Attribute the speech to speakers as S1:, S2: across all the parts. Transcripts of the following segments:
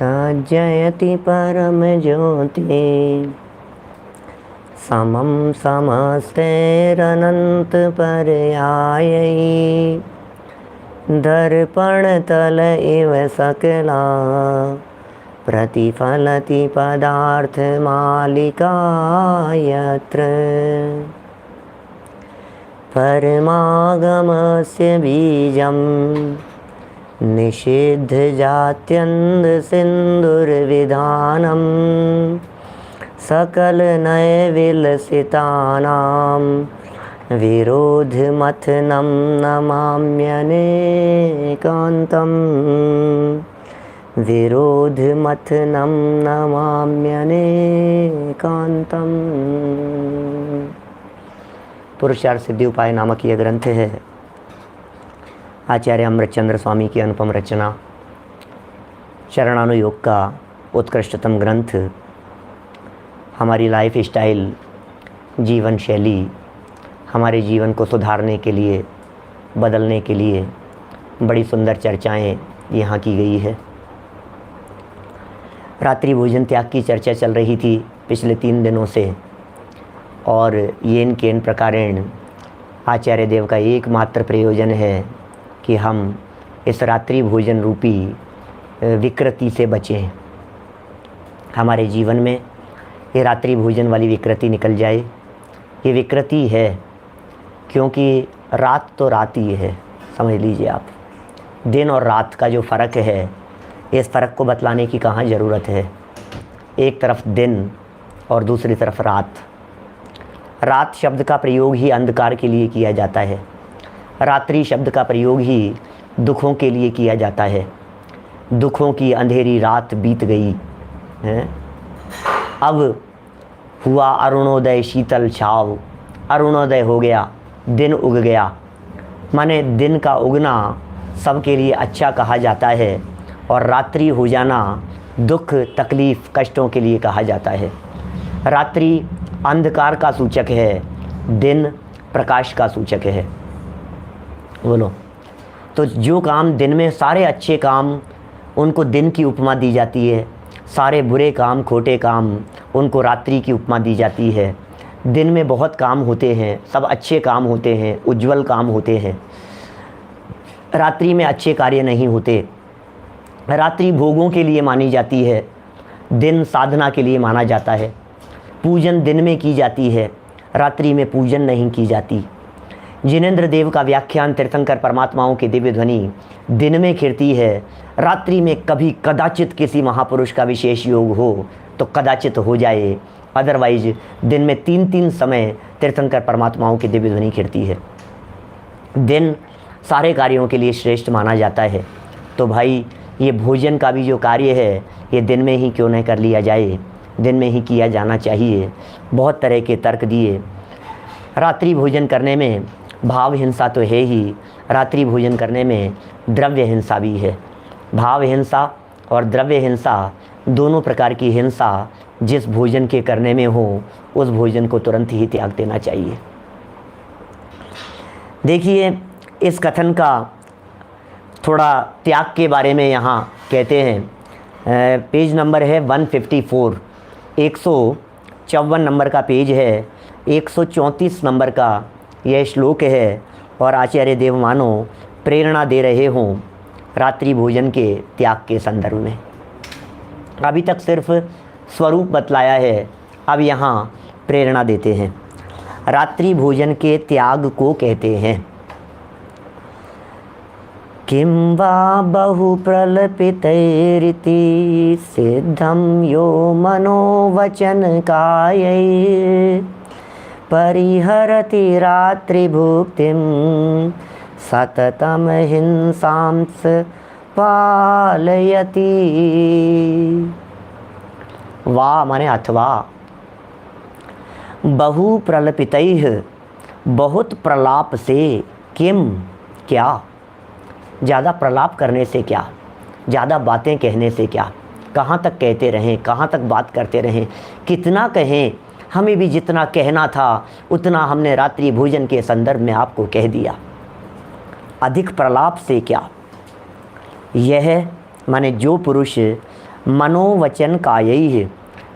S1: तज्जयति परम ज्योति समं समस्तैरनंत पर्यायै दर्पणतल इव सकला प्रतिफलति पदार्थमालिका यत्र परमागमस्य बीजं निषिद्धजात्यन्धसिन्धुर्विधानं सकलनयविलसितानां विरोधमथनं नमाम्यनेकान्तम् विरोधमथनं नमाम्यनेकान्तम्। पुरुषार्थ सिद्धि उपाय नामक यह ग्रंथ है आचार्य अमृतचंद्र स्वामी की अनुपम रचना, शरणानुयोग का उत्कृष्टतम ग्रंथ। हमारी लाइफ स्टाइल, जीवन शैली, हमारे जीवन को सुधारने के लिए, बदलने के लिए बड़ी सुंदर चर्चाएं यहाँ की गई है। रात्रि भोजन त्याग की चर्चा चल रही थी पिछले 3 दिनों से, और येन केन प्रकारेण आचार्य देव का एकमात्र प्रयोजन है कि हम इस रात्रि भोजन रूपी विकृति से बचें। हमारे जीवन में ये रात्रि भोजन वाली विकृति निकल जाए। ये विकृति है क्योंकि रात तो रात ही है, समझ लीजिए आप। दिन और रात का जो फ़र्क है, इस फ़र्क को बतलाने की कहाँ ज़रूरत है। एक तरफ दिन और दूसरी तरफ रात। रात शब्द का प्रयोग ही अंधकार के लिए किया जाता है, रात्रि शब्द का प्रयोग ही दुखों के लिए किया जाता है। दुखों की अंधेरी रात बीत गई है, अब हुआ अरुणोदय शीतल छाव। अरुणोदय हो गया, दिन उग गया। माने दिन का उगना सबके लिए अच्छा कहा जाता है, और रात्रि हो जाना दुख, तकलीफ़, कष्टों के लिए कहा जाता है। रात्रि अंधकार का सूचक है, दिन प्रकाश का सूचक है। बोलो, तो जो काम दिन में सारे अच्छे काम, उनको दिन की उपमा दी जाती है। सारे बुरे काम, खोटे काम, उनको रात्रि की उपमा दी जाती है। दिन में बहुत काम होते हैं, सब अच्छे काम होते हैं, उज्जवल काम होते हैं। रात्रि में अच्छे कार्य नहीं होते। रात्रि भोगों के लिए मानी जाती है, दिन साधना के लिए माना जाता है। पूजन दिन में की जाती है, रात्रि में पूजन नहीं की जाती। जिनेंद्र देव का व्याख्यान तीर्थंकर परमात्माओं की दिव्य ध्वनि दिन में खिरती है। रात्रि में कभी कदाचित किसी महापुरुष का विशेष योग हो तो कदाचित हो जाए, अदरवाइज दिन में 3-3 समय तीर्थंकर परमात्माओं की दिव्य ध्वनि खिरती है। दिन सारे कार्यों के लिए श्रेष्ठ माना जाता है। तो भाई, ये भोजन का भी जो कार्य है, ये दिन में ही क्यों न कर लिया जाए, दिन में ही किया जाना चाहिए। बहुत तरह के तर्क दिए। रात्रि भोजन करने में भाव हिंसा तो है ही, रात्रि भोजन करने में द्रव्य हिंसा भी है। भाव हिंसा और द्रव्य हिंसा, दोनों प्रकार की हिंसा जिस भोजन के करने में हो, उस भोजन को तुरंत ही त्याग देना चाहिए। देखिए, इस कथन का थोड़ा त्याग के बारे में यहाँ कहते हैं। पेज नंबर है 154, 154 नंबर का पेज है, 134 नंबर का यह श्लोक है, और आचार्य देव मानो प्रेरणा दे रहे हों रात्रि भोजन के त्याग के संदर्भ में। अभी तक सिर्फ स्वरूप बतलाया है, अब यहाँ प्रेरणा देते हैं। रात्रि भोजन के त्याग को कहते हैं किं वा बहु प्रलपितैरिति सिद्धं यो मनोवचन कायै परिहरति रात्रिभुक्तिं सततं हिंसांस पालयति। वा माने अथवा, बहु प्रलपितैः बहुत प्रलाप से, किम क्या, ज़्यादा प्रलाप करने से क्या, ज़्यादा बातें कहने से क्या, कहाँ तक कहते रहें, कहाँ तक बात करते रहें, कितना कहें। हमें भी जितना कहना था उतना हमने रात्रि भोजन के संदर्भ में आपको कह दिया। अधिक प्रलाप से क्या, यह माने जो पुरुष मनोवचन कायैः,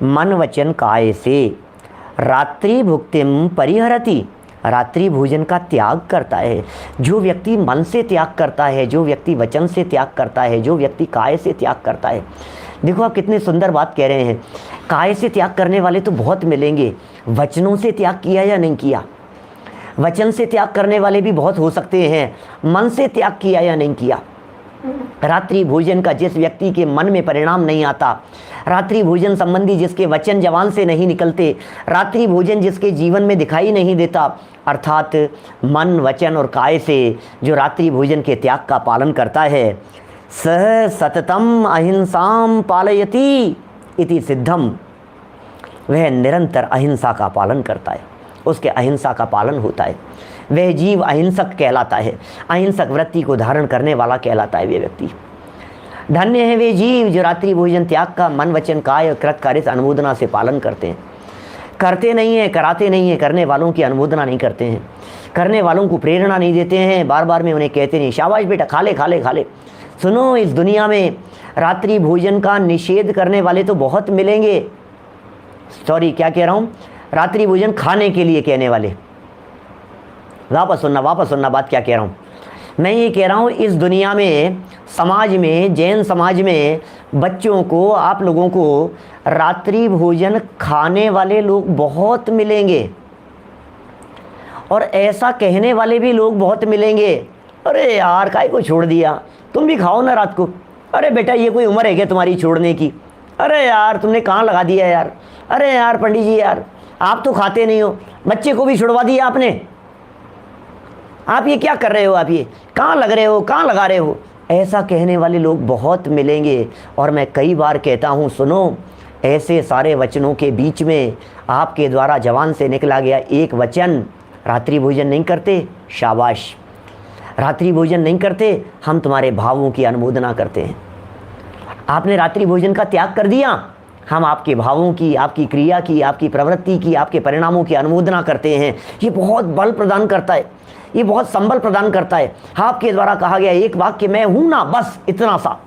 S1: मन वचन काय से रात्रि भुक्तिम परिहरति, रात्रि भोजन का त्याग करता है। जो व्यक्ति मन से त्याग करता है, जो व्यक्ति वचन से त्याग करता है, जो व्यक्ति काय से त्याग करता है। देखो आप कितनी सुंदर बात कह रहे हैं। काय से त्याग करने वाले तो बहुत मिलेंगे, वचनों से त्याग किया या नहीं किया। वचन से त्याग करने वाले भी बहुत हो सकते हैं, मन से त्याग किया या नहीं किया। रात्रि भोजन का जिस व्यक्ति के मन में परिणाम नहीं आता, रात्रि भोजन संबंधी जिसके वचन जवान से नहीं निकलते, रात्रि भोजन जिसके जीवन में दिखाई नहीं देता, अर्थात मन वचन और काय से जो रात्रि भोजन के त्याग का पालन करता है, सह सततम अहिंसाम पालयति इति सिद्धम, वह निरंतर अहिंसा का पालन करता है, उसके अहिंसा का पालन होता है। वह जीव अहिंसक कहलाता है, अहिंसक वृत्ति को धारण करने वाला कहलाता है वे व्यक्ति। धन्य है वे जीव जो रात्रि भोजन त्याग का मन वचन काय और कृत कार्य अनुमोदना से पालन करते हैं। करते नहीं है, कराते नहीं है, करने वालों की अनुमोदना नहीं करते हैं, करने वालों को प्रेरणा नहीं देते हैं, बार बार में उन्हें कहते नहीं शाबाश बेटा खा ले खा ले खा ले। सुनो, इस दुनिया में रात्रि भोजन का निषेध करने वाले तो बहुत मिलेंगे। सॉरी, क्या कह रहा हूँ, रात्रि भोजन खाने के लिए कहने वाले। वापस सुनना बात क्या कह रहा हूँ। मैं ये कह रहा हूँ, इस दुनिया में, समाज में, जैन समाज में बच्चों को, आप लोगों को रात्रि भोजन खाने वाले लोग बहुत मिलेंगे और ऐसा कहने वाले भी लोग बहुत मिलेंगे। अरे यार काहे को छोड़ दिया, तुम भी खाओ ना रात को। अरे बेटा ये कोई उम्र है क्या तुम्हारी छोड़ने की। अरे यार तुमने कहाँ लगा दिया यार। अरे यार पंडित जी यार आप तो खाते नहीं हो, बच्चे को भी छुड़वा दिया आपने। आप ये क्या कर रहे हो, आप ये कहाँ लग रहे हो, कहाँ लगा रहे हो। ऐसा कहने वाले लोग बहुत मिलेंगे। और मैं कई बार कहता हूँ, सुनो, ऐसे सारे वचनों के बीच में आपके द्वारा जवान से निकला गया एक वचन, रात्रि भोजन नहीं करते, शाबाश। रात्रि भोजन नहीं करते, हम तुम्हारे भावों की अनुमोदना करते हैं। आपने रात्रि भोजन का त्याग कर दिया, हम आपके भावों की, आपकी क्रिया की, आपकी प्रवृत्ति की, आपके परिणामों की अनुमोदना करते हैं। ये बहुत बल प्रदान करता है, ये बहुत संबल प्रदान करता है। आपके द्वारा कहा गया एक वाक्य, मैं हूं ना, बस इतना सा,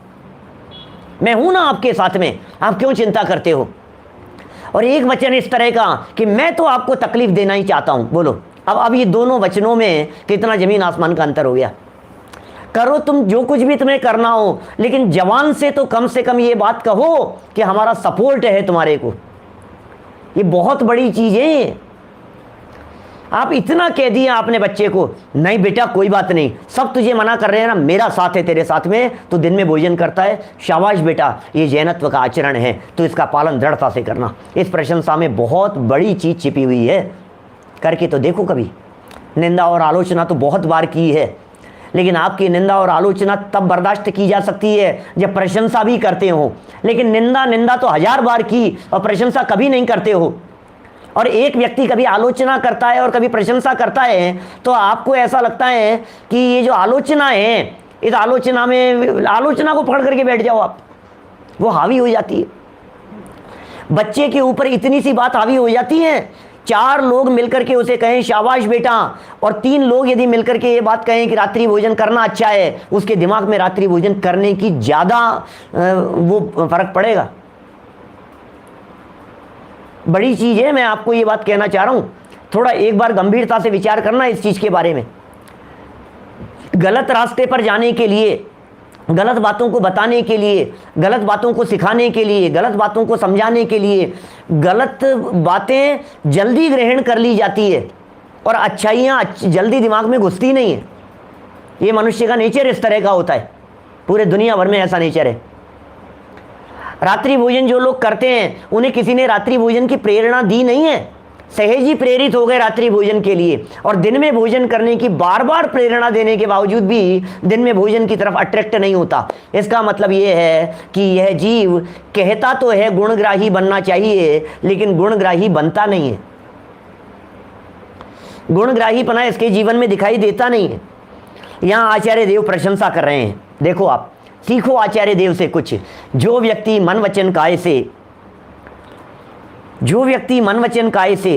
S1: मैं हूं ना आपके साथ में, आप क्यों चिंता करते हो। और एक वचन इस तरह का कि मैं तो आपको तकलीफ देना ही चाहता हूं। बोलो अब ये दोनों वचनों में कितना जमीन आसमान का अंतर हो गया। करो तुम जो कुछ भी तुम्हें करना हो, लेकिन जवान से तो कम से कम ये बात कहो कि हमारा सपोर्ट है तुम्हारे को। ये बहुत बड़ी चीज है। आप इतना कह दिया आपने बच्चे को, नहीं बेटा कोई बात नहीं, सब तुझे मना कर रहे हैं ना, मेरा साथ है तेरे साथ में, तो दिन में भोजन करता है, शाबाश बेटा, ये जैनत्व का आचरण है, तो इसका पालन दृढ़ता से करना। इस प्रशंसा में बहुत बड़ी चीज छिपी हुई है, करके तो देखो कभी। निंदा और आलोचना तो बहुत बार की है, लेकिन आपकी निंदा और आलोचना तब बर्दाश्त की जा सकती है जब प्रशंसा भी करते हो। लेकिन निंदा तो 1000 बार की और प्रशंसा कभी नहीं करते हो। और एक व्यक्ति कभी आलोचना करता है और कभी प्रशंसा करता है, तो आपको ऐसा लगता है कि ये जो आलोचना है, इस आलोचना में, आलोचना को पकड़ करके बैठ जाओ आप, वो हावी हो जाती है। बच्चे के ऊपर इतनी सी बात हावी हो जाती है, 4 लोग मिलकर के उसे कहें शाबाश बेटा, और 3 लोग यदि मिलकर के ये बात कहें कि रात्रि भोजन करना अच्छा है, उसके दिमाग में रात्रि भोजन करने की ज़्यादा वो फर्क पड़ेगा। बड़ी चीज़ है, मैं आपको ये बात कहना चाह रहा हूँ। थोड़ा एक बार गंभीरता से विचार करना इस चीज़ के बारे में। गलत रास्ते पर जाने के लिए, गलत बातों को बताने के लिए, गलत बातों को सिखाने के लिए, गलत बातों को समझाने के लिए, गलत बातें जल्दी ग्रहण कर ली जाती है और अच्छाइयाँ जल्दी दिमाग में घुसती नहीं है। ये मनुष्य का नेचर इस तरह का होता है, पूरे दुनिया भर में ऐसा नेचर है। रात्रि भोजन जो लोग करते हैं, उन्हें किसी ने रात्रि भोजन की प्रेरणा दी नहीं है, सहज ही प्रेरित हो गए रात्रि भोजन के लिए। और दिन में भोजन करने की बार बार प्रेरणा देने के बावजूद भी दिन में भोजन की तरफ अट्रैक्ट नहीं होता। इसका मतलब ये है कि यह जीव कहता तो है गुणग्राही बनना चाहिए, लेकिन गुणग्राही बनता नहीं है। गुणग्राहीपना इसके जीवन में दिखाई देता नहीं है। यहाँ आचार्य देव प्रशंसा कर रहे हैं, देखो आप सीखो आचार्य देव से कुछ। जो व्यक्ति मन वचन काय से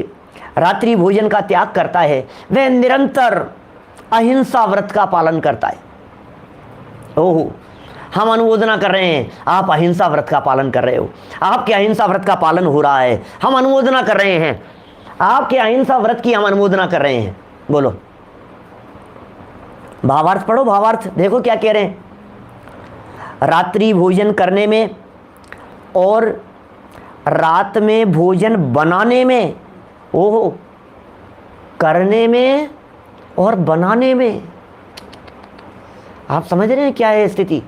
S1: रात्रि भोजन का त्याग करता है, वह निरंतर अहिंसा व्रत का पालन करता है। ओहो, हम अनुमोदना कर रहे हैं, आप अहिंसा व्रत का पालन कर रहे हो, आपके अहिंसा व्रत का पालन हो रहा है, हम अनुमोदना कर रहे हैं, आपके अहिंसा व्रत की हम अनुमोदना कर रहे हैं। बोलो, भावार्थ पढ़ो, भावार्थ देखो क्या कह रहे हैं। रात्रि भोजन करने में और रात में भोजन बनाने में, ओहो, करने में और बनाने में, आप समझ रहे हैं क्या है स्थिति।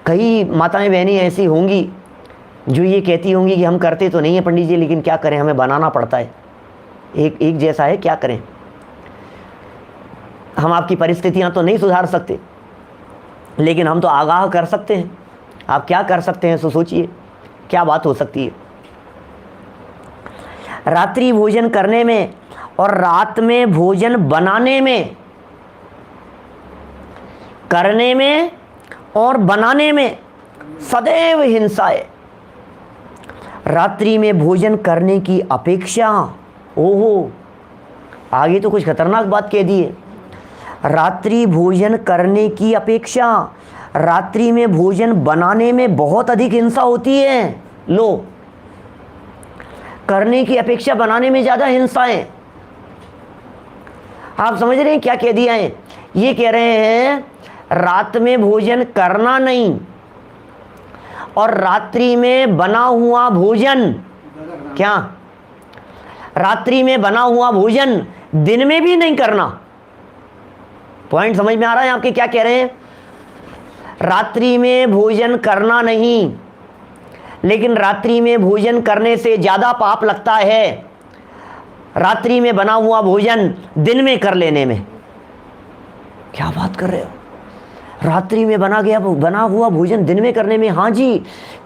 S1: कई माताएं बहनें ऐसी होंगी जो ये कहती होंगी कि हम करते तो नहीं है पंडित जी, लेकिन क्या करें, हमें बनाना पड़ता है, एक जैसा है, क्या करें, हम आपकी परिस्थितियां तो नहीं सुधार सकते, लेकिन हम तो आगाह कर सकते हैं। आप क्या कर सकते हैं सो सोचिए, क्या बात हो सकती है। रात्रि भोजन करने में और रात में भोजन बनाने में, करने में और बनाने में सदैव हिंसा है। रात्रि में भोजन करने की अपेक्षा, ओहो, आगे तो कुछ खतरनाक बात कह दी है। रात्रि भोजन करने की अपेक्षा रात्रि में भोजन बनाने में बहुत अधिक हिंसा होती है। लो, करने की अपेक्षा बनाने में ज़्यादा हिंसा है। आप समझ रहे हैं क्या कह दिया है। ये कह रहे हैं रात में भोजन करना नहीं और रात्रि में बना हुआ भोजन, क्या रात्रि में बना हुआ भोजन दिन में भी नहीं करना। पॉइंट समझ में आ रहा है आपके क्या कह रहे हैं। रात्रि में भोजन करना नहीं, लेकिन रात्रि में भोजन करने से ज़्यादा पाप लगता है रात्रि में बना हुआ भोजन दिन में कर लेने में। क्या बात कर रहे हो, रात्रि में बना हुआ भोजन दिन में करने में। हाँ जी,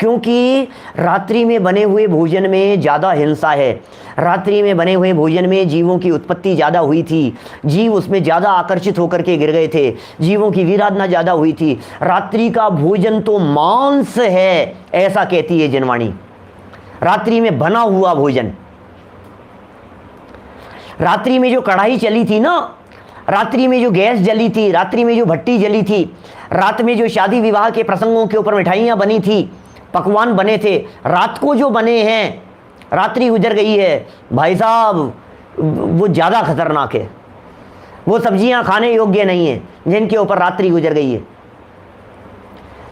S1: क्योंकि रात्रि में बने हुए भोजन में ज़्यादा हिंसा है। रात्रि में बने हुए भोजन में जीवों की उत्पत्ति ज़्यादा हुई थी, जीव उसमें ज़्यादा आकर्षित होकर के गिर गए थे, जीवों की वीराधना ज़्यादा हुई थी। रात्रि का भोजन तो मांस है, ऐसा कहती है जिनवाणी। रात्रि में बना हुआ भोजन, रात्रि में जो कढ़ाई चली थी ना, रात्रि में जो गैस जली थी, रात्रि में जो भट्टी जली थी, रात में जो शादी विवाह के प्रसंगों के ऊपर मिठाइयाँ बनी थी, पकवान बने थे, रात को जो बने हैं, रात्रि गुजर गई है भाई साहब, वो ज़्यादा खतरनाक है। वो सब्जियां खाने योग्य नहीं है जिनके ऊपर रात्रि गुजर गई है।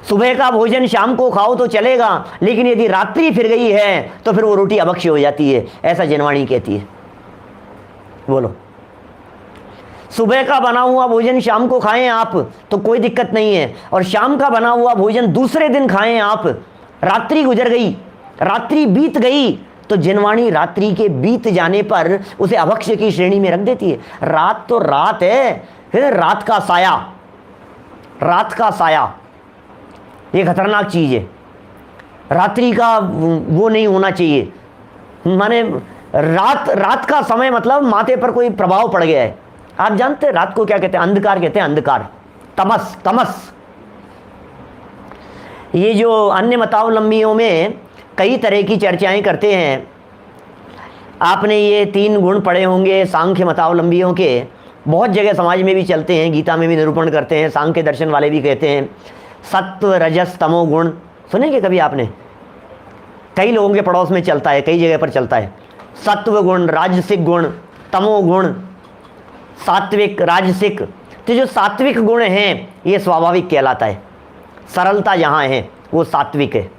S1: सुबह का भोजन शाम को खाओ तो चलेगा, लेकिन यदि रात्रि फिर गई है तो फिर वो रोटी अभक्ष्य हो जाती है, ऐसा जिनवाणी कहती है। बोलो, सुबह का बना हुआ भोजन शाम को खाएं आप तो कोई दिक्कत नहीं है, और शाम का बना हुआ भोजन दूसरे दिन खाएं आप। रात्रि गुजर गई, रात्रि बीत गई, तो जिनवाणी रात्रि के बीत जाने पर उसे अभक्ष्य की श्रेणी में रख देती है। रात तो रात है, फिर रात का साया, रात का साया ये खतरनाक चीज है। रात्रि का वो नहीं होना चाहिए, माने रात का समय मतलब माथे पर कोई प्रभाव पड़ गया है। आप जानते हैं रात को क्या कहते हैं? अंधकार कहते हैं, अंधकार, तमस, तमस। ये जो अन्य मतावलंबियों में कई तरह की चर्चाएं करते हैं। आपने ये 3 गुण पढ़े होंगे सांख्य मतावलंबियों के, बहुत जगह समाज में भी चलते हैं, गीता में भी निरूपण करते हैं, सांख्य दर्शन वाले भी कहते हैं सत्व रजस तमो गुण। सुनेंगे कभी आपने? कई लोगों के पड़ोस में चलता है, कई जगह पर चलता है। सत्व गुण, राजसिक गुण, तमो गुण, सात्विक, राजसिक। तो जो सात्विक गुण हैं ये स्वाभाविक कहलाता है, सरलता जहाँ है वो सात्विक है।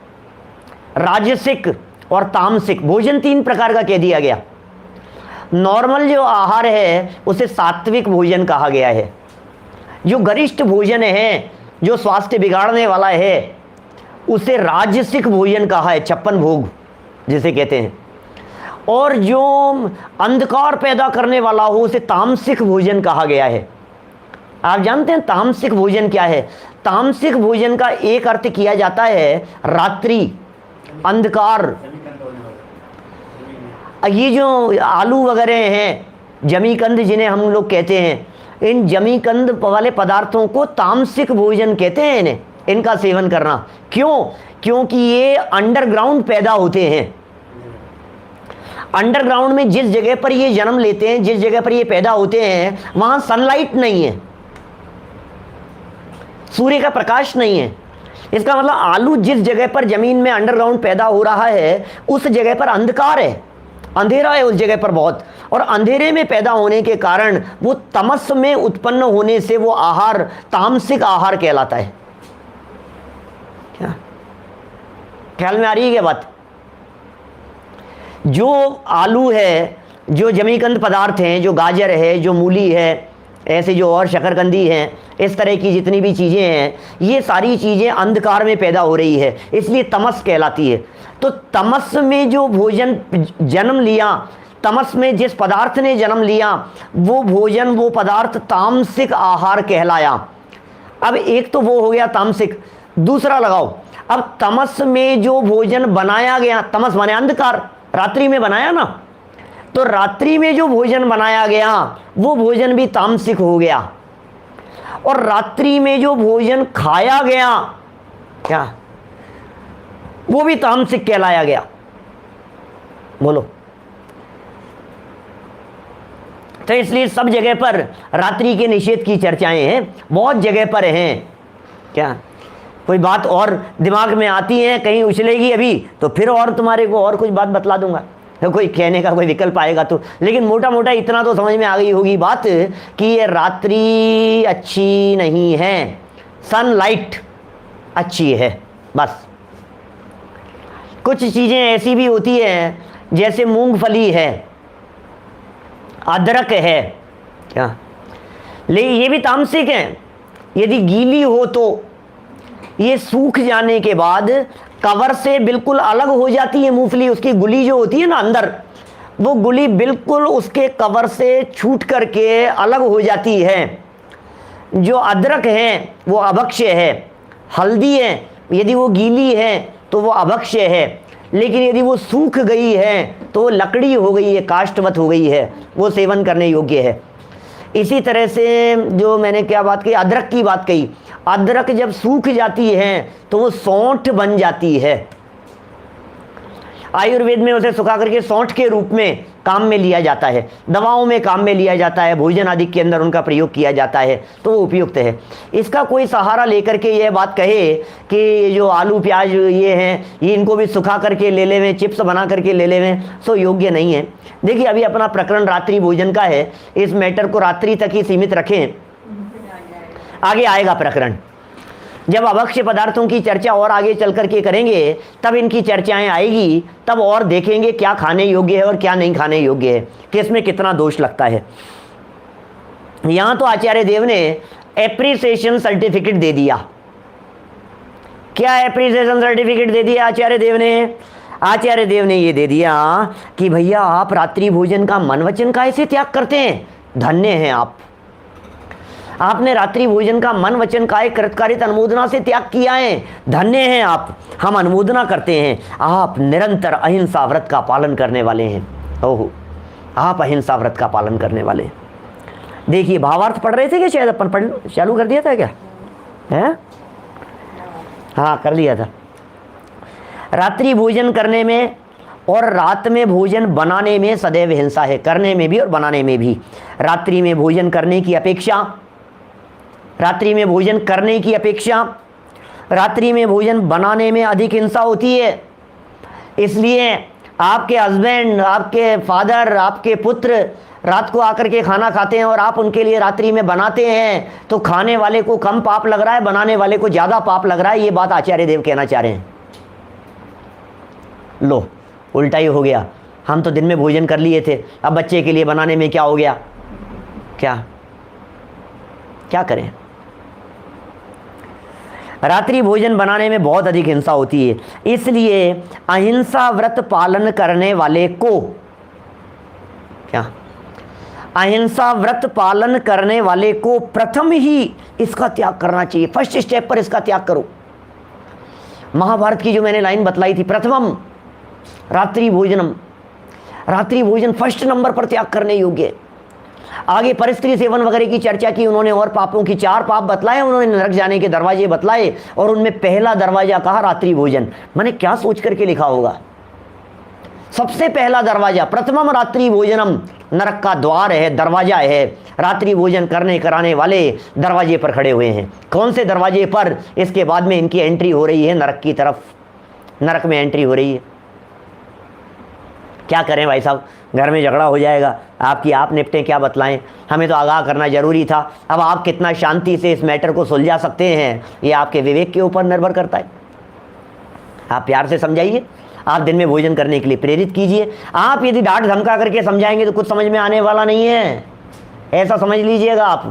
S1: राजसिक और तामसिक भोजन 3 प्रकार का कह दिया गया। नॉर्मल जो आहार है उसे सात्विक भोजन कहा गया है। जो गरिष्ठ भोजन है, जो स्वास्थ्य बिगाड़ने वाला है, उसे राजसिक भोजन कहा है, 56 भोग जिसे कहते हैं। और जो अंधकार पैदा करने वाला हो उसे तामसिक भोजन कहा गया है। आप जानते हैं तामसिक भोजन क्या है? तामसिक भोजन का एक अर्थ किया जाता है रात्रि, अंधकार। ये जो आलू वगैरह हैं, जमीकंद जिन्हें हम लोग कहते हैं, इन जमीकंद वाले पदार्थों को तामसिक भोजन कहते हैं इन्हें, इनका सेवन करना। क्यों? क्योंकि ये अंडरग्राउंड पैदा होते हैं। अंडरग्राउंड में जिस जगह पर ये जन्म लेते हैं, जिस जगह पर ये पैदा होते हैं, वहां सनलाइट नहीं है, सूर्य का प्रकाश नहीं है, इसका मतलब आलू जिस जगह पर जमीन में अंडरग्राउंड पैदा हो रहा है उस जगह पर अंधकार है, अंधेरा है उस जगह पर बहुत, और अंधेरे में पैदा होने के कारण वो तमस में उत्पन्न होने से वो आहार तामसिक आहार कहलाता है। क्या ख्याल में आ रही है क्या बात? जो आलू है, जो जमीकंद पदार्थ हैं, जो गाजर है, जो मूली है, ऐसे जो और शकरकंदी हैं, इस तरह की जितनी भी चीज़ें हैं, ये सारी चीज़ें अंधकार में पैदा हो रही है, इसलिए तमस कहलाती है। तो तमस में जो भोजन जन्म लिया, तमस में जिस पदार्थ ने जन्म लिया, वो भोजन, वो पदार्थ तामसिक आहार कहलाया। अब एक तो वो हो गया तामसिक, दूसरा लगाओ, अब तमस में जो भोजन बनाया गया, तमस माने अंधकार, रात्रि में बनाया ना, तो रात्रि में जो भोजन बनाया गया वो भोजन भी तामसिक हो गया, और रात्रि में जो भोजन खाया गया, क्या वो भी तामसिक कहलाया गया। बोलो। तो इसलिए सब जगह पर रात्रि के निषेध की चर्चाएं हैं, बहुत जगह पर हैं। क्या कोई बात और दिमाग में आती है, कहीं उछलेगी अभी तो फिर और तुम्हारे को और कुछ बात बतला दूंगा, तो कोई कहने का कोई विकल्प आएगा तो। लेकिन मोटा मोटा इतना तो समझ में आ गई होगी बात कि ये रात्रि अच्छी नहीं है, सनलाइट अच्छी है। बस कुछ चीज़ें ऐसी भी होती हैं, जैसे मूंगफली है, अदरक है, क्या लेकिन ये भी तामसिक है। यदि गीली हो तो ये सूख जाने के बाद कवर से बिल्कुल अलग हो जाती है मूंगफली, उसकी गुली जो होती है ना अंदर, वो गुली बिल्कुल उसके कवर से छूट करके अलग हो जाती है। जो अदरक है वो अभक्ष्य है, हल्दी है यदि वो गीली है तो वो अभक्ष्य है, लेकिन यदि वो सूख गई है तो वो लकड़ी हो गई है, काष्ठवत हो गई है, वो सेवन करने योग्य है। इसी तरह से जो मैंने क्या बात कही, अदरक की बात कही, अदरक जब सूख जाती है तो वो सौंठ बन जाती है। आयुर्वेद में उसे सुखा करके सौंठ के रूप में काम में लिया जाता है, दवाओं में काम में लिया जाता है, भोजन आदि के अंदर उनका प्रयोग किया जाता है, तो वो उपयुक्त है। इसका कोई सहारा लेकर के यह बात कहे कि जो आलू प्याज ये हैं, ये इनको भी सुखा करके ले लेवें, चिप्स बना करके ले लेवें, सो योग्य नहीं है। देखिए अभी अपना प्रकरण रात्रि भोजन का है, इस मैटर को रात्रि तक ही सीमित रखें, आगे आएगा प्रकरण। जब अभक्ष्य पदार्थों की चर्चा और आगे चल करके करेंगे तब इनकी चर्चाएं आएगी, तब और देखेंगे क्या खाने योग्य है और क्या नहीं खाने योग्य है, किसमें कितना दोष लगता है। यहां तो आचार्य देव ने एप्रिसिएशन सर्टिफिकेट दे दिया। क्या एप्रिसिएशन सर्टिफिकेट दे दिया आचार्य देव ने? आचार्य देव ने ये दे दिया कि भैया आप रात्रि भोजन का मन वचन का ऐसे त्याग करते हैं, धन्य हैं आप, आपने रात्रि भोजन का मन वचन काय कृतकारित अनुमोदना से त्याग किया है, धन्य हैं आप, हम अनुमोदना करते हैं। आप निरंतर अहिंसा व्रत का पालन करने वाले हैं। ओहो, आप अहिंसा व्रत का पालन करने वाले हैं। देखिए भावार्थ पढ़ रहे थे क्या? शायद अपन पढ़ चालू कर दिया था क्या है? हाँ कर लिया था। रात्रि भोजन करने में और रात में भोजन बनाने में सदैव हिंसा है, करने में भी और बनाने में भी। रात्रि में भोजन करने की अपेक्षा, रात्रि में भोजन करने की अपेक्षा रात्रि में भोजन बनाने में अधिक हिंसा होती है। इसलिए आपके हस्बैंड, आपके फादर, आपके पुत्र रात को आकर के खाना खाते हैं और आप उनके लिए रात्रि में बनाते हैं, तो खाने वाले को कम पाप लग रहा है, बनाने वाले को ज़्यादा पाप लग रहा है। ये बात आचार्य देव कहना चाह रहे हैं। लो उल्टा ही हो गया, हम तो दिन में भोजन कर लिए थे, अब बच्चे के लिए बनाने में क्या हो गया? क्या क्या करें? रात्रि भोजन बनाने में बहुत अधिक हिंसा होती है, इसलिए अहिंसा व्रत पालन करने वाले को, क्या अहिंसा व्रत पालन करने वाले को प्रथम ही इसका त्याग करना चाहिए। फर्स्ट स्टेप पर इसका त्याग करो। महाभारत की जो मैंने लाइन बतलाई थी, प्रथमम रात्रि भोजनम, रात्रि भोजन फर्स्ट नंबर पर त्याग करने योग्य है। आगे परिस्त्री सेवन वगैरह की चर्चा की उन्होंने, और पापों की 4 पाप बतलाए उन्होंने, नरक जाने के दरवाजे बतलाए, और उनमें पहला दरवाजा कहा रात्रि भोजन। मैंने क्या सोच करके लिखा होगा? सबसे पहला दरवाजा प्रथमम रात्रि भोजनम, नरक का द्वार है, दरवाजा है। रात्रि भोजन करने कराने वाले दरवाजे पर खड़े हुए हैं। कौन से दरवाजे पर? इसके बाद में इनकी एंट्री हो रही है नरक की तरफ, नरक में एंट्री हो रही है। क्या करें भाई साहब, घर में झगड़ा हो जाएगा, आपकी आप निपटें, क्या बतलाएं? हमें तो आगाह करना जरूरी था। अब आप कितना शांति से इस मैटर को सुलझा सकते हैं, ये आपके विवेक के ऊपर निर्भर करता है। आप प्यार से समझाइए, आप दिन में भोजन करने के लिए प्रेरित कीजिए। आप यदि डांट धमका करके समझाएंगे तो कुछ समझ में आने वाला नहीं है, ऐसा समझ लीजिएगा। आप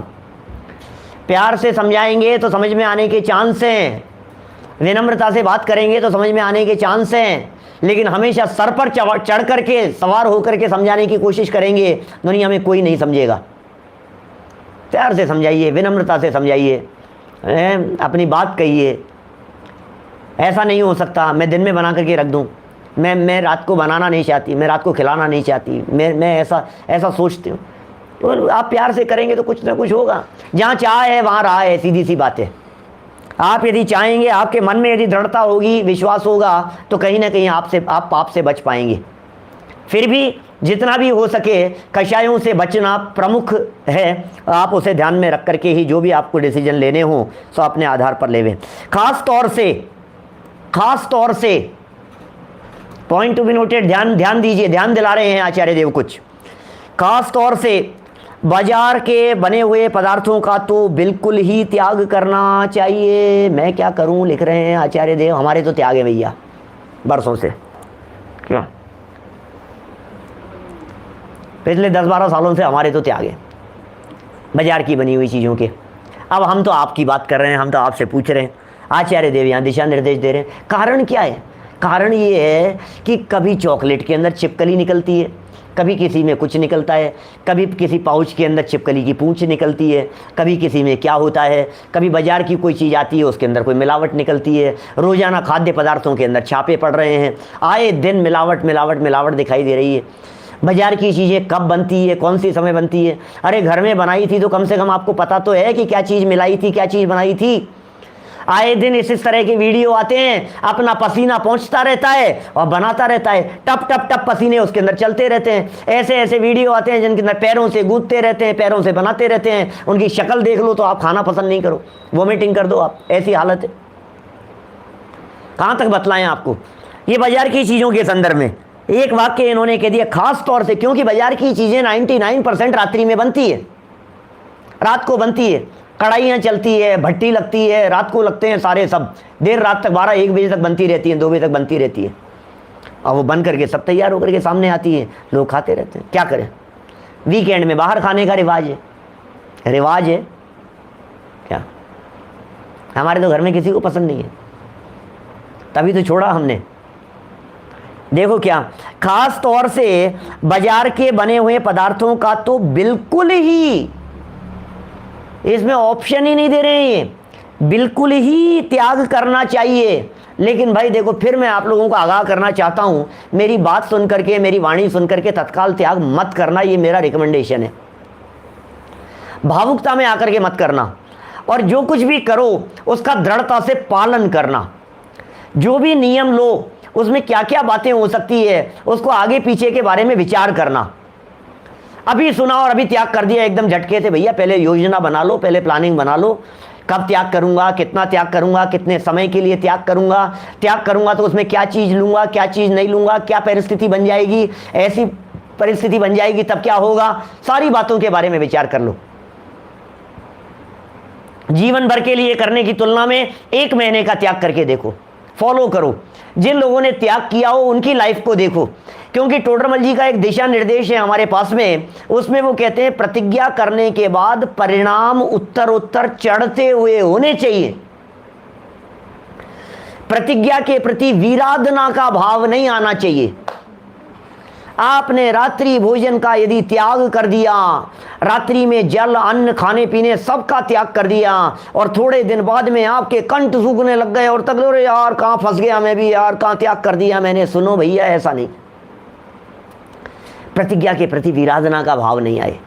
S1: प्यार से समझाएंगे तो समझ में आने के चांस हैं, विनम्रता से बात करेंगे तो समझ में आने के चांस हैं। लेकिन हमेशा सर पर चढ़ करके, सवार होकर के समझाने की कोशिश करेंगे, दुनिया में कोई नहीं समझेगा। प्यार से समझाइए, विनम्रता से समझाइए, अपनी बात कहिए। ऐसा नहीं हो सकता मैं दिन में बना करके रख दूं, मैं रात को बनाना नहीं चाहती, मैं रात को खिलाना नहीं चाहती, मैं ऐसा सोचती हूँ। तो आप प्यार से करेंगे तो कुछ ना कुछ होगा। जहाँ चाह है वहाँ राह है, सीधी सी बात है। आप यदि चाहेंगे, आपके मन में यदि दृढ़ता होगी, विश्वास होगा, तो कहीं ना कहीं आप पाप से बच पाएंगे। फिर भी जितना भी हो सके कषायों से बचना प्रमुख है। आप उसे ध्यान में रख करके ही जो भी आपको डिसीजन लेने हो सो अपने आधार पर लेवें। खास तौर से पॉइंट टू बी नोटेड, ध्यान दीजिए, ध्यान दिला रहे हैं आचार्य देव कुछ। खास तौर से बाजार के बने हुए पदार्थों का तो बिल्कुल ही त्याग करना चाहिए। मैं क्या करूं, लिख रहे हैं आचार्य देव, हमारे तो त्याग है भैया बरसों से। क्या पिछले 10-12 सालों से हमारे तो त्याग है बाजार की बनी हुई चीज़ों के। अब हम तो आपकी बात कर रहे हैं, हम तो आपसे पूछ रहे हैं। आचार्य देव यहाँ दिशा निर्देश दे रहे हैं। कारण क्या है? कारण ये है कि कभी चॉकलेट के अंदर छिपकली निकलती है, कभी किसी में कुछ निकलता है, कभी किसी पाउच के अंदर छिपकली की पूंछ निकलती है, कभी किसी में क्या होता है, कभी बाजार की कोई चीज़ आती है उसके अंदर कोई मिलावट निकलती है। रोज़ाना खाद्य पदार्थों के अंदर छापे पड़ रहे हैं, आए दिन मिलावट दिखाई दे रही है। बाजार की चीज़ें कब बनती है, कौन सी समय बनती है? अरे घर में बनाई थी तो कम से कम आपको पता तो है कि क्या चीज़ मिलाई थी, क्या चीज़ बनाई थी। आए दिन इस तरह के वीडियो आते हैं, अपना पसीना पहुंचता रहता है और बनाता रहता है, टप टप टप पसीने उसके अंदर चलते रहते हैं। ऐसे वीडियो आते हैं जिनके अंदर पैरों से गूंथते रहते हैं, पैरों से बनाते रहते हैं। उनकी शक्ल देख लो तो आप खाना पसंद नहीं करो, वोमिटिंग कर दो आप, ऐसी हालत है। कहाँ तक बतलाएं आपको? ये बाजार की चीज़ों के संदर्भ में एक वाक्य इन्होंने कह दिया, खास तौर से क्योंकि बाजार की चीज़ें 99% रात्रि में बनती है, रात को बनती है। कढ़ाइयाँ चलती है, भट्टी लगती है, रात को लगते हैं सारे, सब देर रात तक 12-1 बजे तक बनती रहती है, 2 बजे तक बनती रहती है। और वो बन करके सब तैयार होकर के सामने आती है, लोग खाते रहते हैं। क्या करें? वीकेंड में बाहर खाने का रिवाज है क्या? हमारे तो घर में किसी को पसंद नहीं है, तभी तो छोड़ा हमने। देखो क्या, खास तौर से बाजार के बने हुए पदार्थों का तो बिल्कुल ही, इसमें ऑप्शन ही नहीं दे रहे हैं, ये बिल्कुल ही त्याग करना चाहिए। लेकिन भाई देखो, फिर मैं आप लोगों को आगाह करना चाहता हूं, मेरी बात सुन करके, मेरी वाणी सुन करके तत्काल त्याग मत करना, ये मेरा रिकमेंडेशन है। भावुकता में आकर के मत करना, और जो कुछ भी करो उसका दृढ़ता से पालन करना। जो भी नियम लो उसमें क्या क्या बातें हो सकती है उसको आगे पीछे के बारे में विचार करना। अभी सुना और अभी त्याग कर दिया एकदम झटके से, भैया पहले योजना बना लो, पहले प्लानिंग बना लो। कब त्याग करूंगा, कितना त्याग करूंगा, कितने समय के लिए त्याग करूंगा तो उसमें क्या चीज़ लूंगा, क्या चीज़ नहीं लूंगा, क्या परिस्थिति बन जाएगी, ऐसी परिस्थिति बन जाएगी तब क्या होगा, सारी बातों के बारे में विचार कर लो। जीवन भर के लिए करने की तुलना में 1 महीने का त्याग करके देखो, फॉलो करो। जिन लोगों ने त्याग किया हो उनकी लाइफ को देखो, क्योंकि टोडरमल जी का एक दिशा निर्देश है हमारे पास में, उसमें वो कहते हैं प्रतिज्ञा करने के बाद परिणाम उत्तरोत्तर चढ़ते हुए होने चाहिए। प्रतिज्ञा के प्रति विराधना का भाव नहीं आना चाहिए। आपने रात्रि भोजन का यदि त्याग कर दिया, रात्रि में जल अन्न खाने पीने सबका त्याग कर दिया, और थोड़े दिन बाद में आपके कंठ सूखने लग गए और तक अरे यार कहाँ फंस गया मैं भी, यार कहाँ त्याग कर दिया मैंने। सुनो भैया, ऐसा नहीं। प्रतिज्ञा के प्रति विराधना का भाव नहीं आए।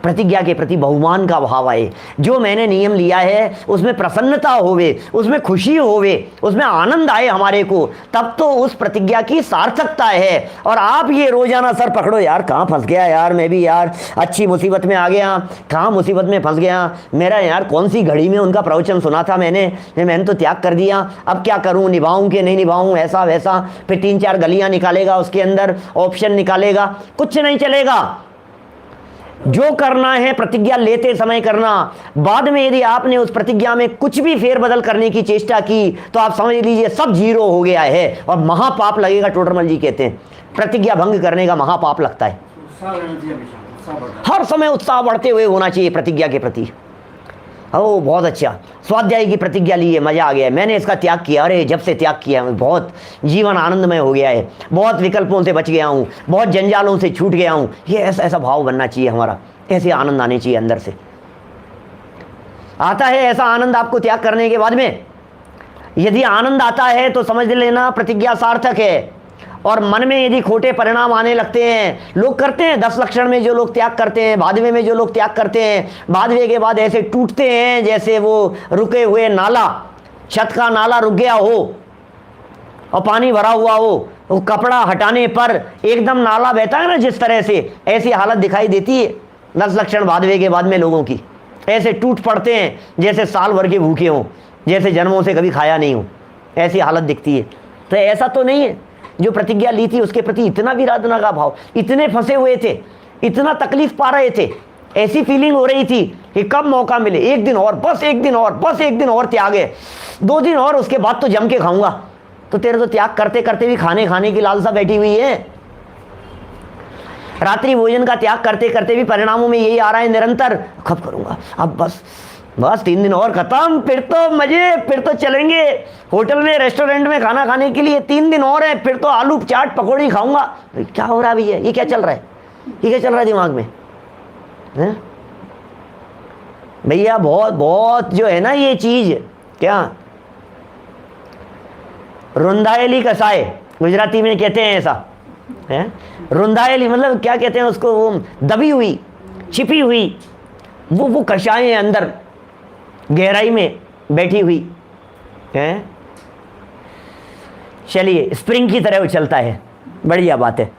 S1: प्रतिज्ञा के प्रति बहुमान का भाव आए, जो मैंने नियम लिया है उसमें प्रसन्नता होवे, उसमें खुशी होवे, उसमें आनंद आए हमारे को, तब तो उस प्रतिज्ञा की सार्थकता है। और आप ये रोजाना सर पकड़ो यार, कहाँ फंस गया यार, मैं भी यार अच्छी मुसीबत में आ गया, कहाँ मुसीबत में फंस गया, मेरा यार कौन सी घड़ी में उनका प्रवचन सुना था मैंने तो त्याग कर दिया, अब क्या करूँ, निभाऊँ कि नहीं निभाऊँ, ऐसा वैसा, फिर 3-4 गलियाँ निकालेगा, उसके अंदर ऑप्शन निकालेगा, कुछ नहीं चलेगा। जो करना है प्रतिज्ञा लेते समय करना। बाद में यदि आपने उस प्रतिज्ञा में कुछ भी फेरबदल करने की चेष्टा की तो आप समझ लीजिए सब जीरो हो गया है और महापाप लगेगा। टोडरमल जी कहते हैं प्रतिज्ञा भंग करने का महापाप लगता है। हर समय उत्साह बढ़ते हुए होना चाहिए प्रतिज्ञा के प्रति। ओ बहुत अच्छा, स्वाध्याय की प्रतिज्ञा ली है, मज़ा आ गया, मैंने इसका त्याग किया, अरे जब से त्याग किया बहुत जीवन आनंदमय हो गया है, बहुत विकल्पों से बच गया हूँ, बहुत जंजालों से छूट गया हूँ। ये ऐसा भाव बनना चाहिए हमारा, ऐसे आनंद आने चाहिए अंदर से। आता है ऐसा आनंद आपको त्याग करने के बाद में? यदि आनंद आता है तो समझ लेना प्रतिज्ञा सार्थक है। और मन में यदि खोटे परिणाम आने लगते हैं, लोग करते हैं 10 लक्षण में जो लोग त्याग करते हैं, बादवे में जो लोग त्याग करते हैं, बादवे के बाद ऐसे टूटते हैं जैसे वो रुके हुए नाला, छत का नाला रुक गया हो और पानी भरा हुआ हो, वो कपड़ा हटाने पर एकदम नाला बहता है ना जिस तरह से, ऐसी हालत दिखाई देती है 10 लक्षण बादवे के बाद में लोगों की। ऐसे टूट पड़ते हैं जैसे साल भर के भूखे हों, जैसे जन्मों से कभी खाया नहीं हो, ऐसी हालत दिखती है। तो ऐसा तो नहीं है। जो प्रतिज्ञा ली थी उसके प्रति इतना विराधना का भाव, इतने फंसे हुए थे, इतना तकलीफ पा रहे थे, ऐसी फीलिंग हो रही थी कि कब मौका मिले, एक दिन और, बस एक दिन और, बस एक दिन और त्याग है, 2 दिन और, उसके बाद तो जम के खाऊंगा। तो तेरे तो त्याग करते करते भी खाने की लालसा बैठी हुई है। रात्रि भोजन का त्याग करते करते भी परिणामों में यही आ रहा है निरंतर, कब करूंगा, अब बस 3 दिन और खत्म, फिर तो मजे, फिर तो चलेंगे होटल में रेस्टोरेंट में खाना खाने के लिए, 3 दिन और है, फिर तो आलू चाट पकौड़ी खाऊंगा। क्या हो रहा भैया, ये क्या चल रहा है, ये क्या चल रहा है दिमाग में भैया? बहुत जो है ना ये चीज, क्या रुंधाएली कसाय गुजराती में कहते हैं ऐसा है। रुंधाएली मतलब क्या कहते हैं उसको, वो दबी हुई, छिपी हुई, वो कषाय अंदर गहराई में बैठी हुई है। चलिए स्प्रिंग की तरह उछलता है, बढ़िया बात है।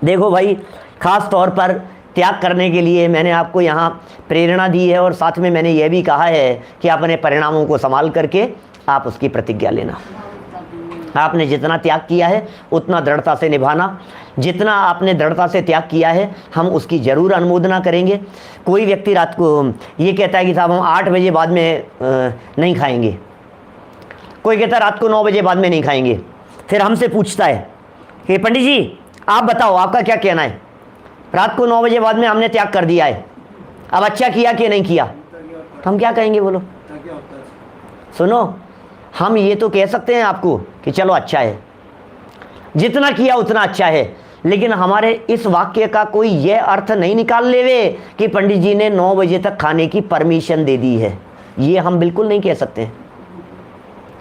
S1: देखो भाई, खास तौर पर त्याग करने के लिए मैंने आपको यहाँ प्रेरणा दी है और साथ में मैंने यह भी कहा है कि अपने परिणामों को संभाल करके आप उसकी प्रतिज्ञा लेना। आपने जितना त्याग किया है उतना दृढ़ता से निभाना। जितना आपने दृढ़ता से त्याग किया है हम उसकी ज़रूर अनुमोदना करेंगे। कोई व्यक्ति रात को ये कहता है कि साहब हम 8 बजे बाद में नहीं खाएंगे, कोई कहता है रात को 9 बजे बाद में नहीं खाएंगे। फिर हमसे पूछता है कि पंडित जी आप बताओ आपका क्या कहना है, रात को 9 बजे बाद में हमने त्याग कर दिया है, अब अच्छा किया कि नहीं किया? तो हम क्या कहेंगे बोलो? सुनो, हम ये तो कह सकते हैं आपको कि चलो अच्छा है, जितना किया उतना अच्छा है, लेकिन हमारे इस वाक्य का कोई ये अर्थ नहीं निकाल लेवे कि पंडित जी ने 9 बजे तक खाने की परमिशन दे दी है। ये हम बिल्कुल नहीं कह सकते।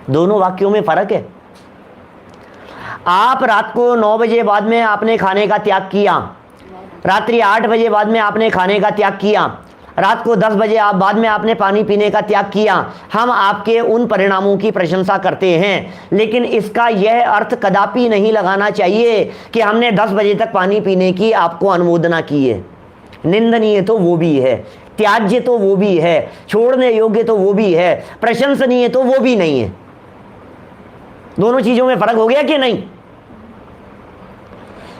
S1: दोनों वाक्यों में फर्क है। आप रात को 9 बजे बाद में आपने खाने का त्याग किया, रात्रि 8 बजे बाद में आपने खाने का त्याग किया, रात को 10 बजे आप बाद में आपने पानी पीने का त्याग किया। हम आपके उन परिणामों की प्रशंसा करते हैं, लेकिन इसका यह अर्थ कदापि नहीं लगाना चाहिए कि हमने 10 बजे तक पानी पीने की आपको अनुमोदना की है। निंदनीय तो वो भी है, त्याज्य तो वो भी है, छोड़ने योग्य तो वो भी है, प्रशंसनीय तो वो भी नहीं है। दोनों चीजों में फर्क हो गया कि नहीं?